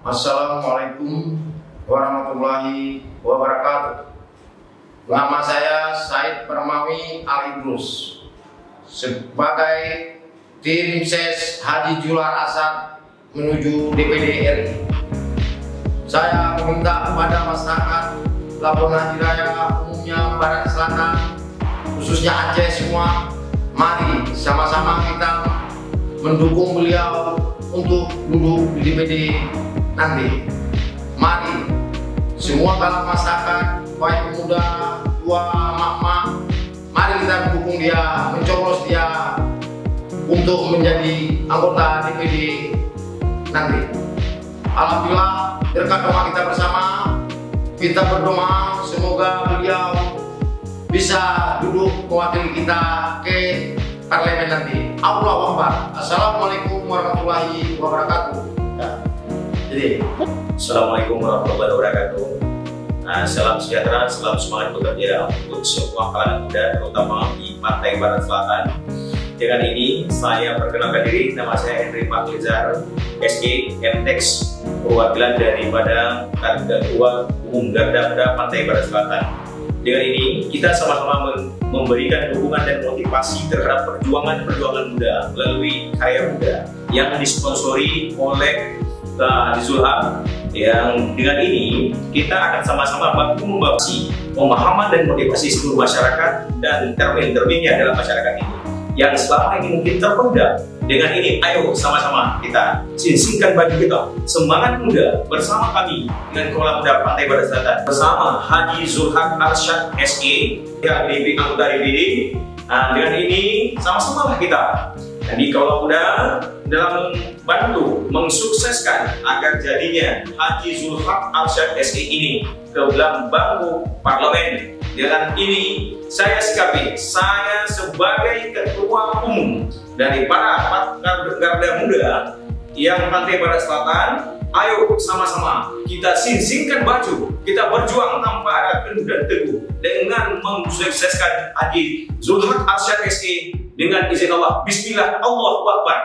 Assalamualaikum warahmatullahi wabarakatuh. Nama saya Said Permawi Al-Idrus sebagai tim ses Haji Jular Asad menuju DPD RI. Saya meminta kepada masyarakat Labuan Haji Raya umumnya Barat Selatan, khususnya Aceh semua, mari sama-sama kita mendukung beliau untuk duduk di DPD nanti. Mari semua kalangan masyarakat, baik pemuda, tua, mak-mak, mari kita mendukung dia, mencoblos dia untuk menjadi anggota DPD nanti. Alhamdulillah, berkat doa kita bersama, kita berdoa semoga beliau bisa duduk mewakili kita ke parlemen nanti. Allahu Akbar. Assalamualaikum warahmatullahi wabarakatuh. Jadi, Assalamualaikum warahmatullahi wabarakatuh. Salam sejahtera, salam semangat bekerja untuk semua kalangan muda, terutama di Pantai Barat Selatan. Dengan ini saya perkenalkan diri, nama saya Henry Maklizar, SG MTex, perwakilan daripada Ketua Umum Garda Muda Pantai Barat Selatan. Dengan ini kita sama-sama memberikan dukungan dan motivasi terhadap perjuangan muda melalui Karya Muda yang disponsori oleh Haji Zulhaq. Yang dengan ini kita akan sama-sama mampu membahas pemahaman dan motivasi seluruh masyarakat dan terpilihnya dalam masyarakat ini yang selama ini mungkin terpendam. Dengan ini ayo sama-sama kita singkirkan bagi kita semangat muda bersama kami dengan Kepala Muda Pantai Barat Selatan bersama Haji Zulhaq Arsyad SE yang DPD anggota DPD. Dengan ini sama-sama lah kita jadi Kepala Muda dalam membantu mensukseskan agar jadinya Haji Zulhaq Arsyad SE ini ke dalam bangku parlemen. Dengan ini saya sikapi, saya sebagai Ketua Umum dari para Garda Muda yang Pantai Barat Selatan, ayo sama-sama kita singkirkan baju, kita berjuang tanpa ada kendur dan teguh dengan mensukseskan Haji Zulhaq Arsyad SE dengan izin Allah. Bismillah, Allahu Akbar.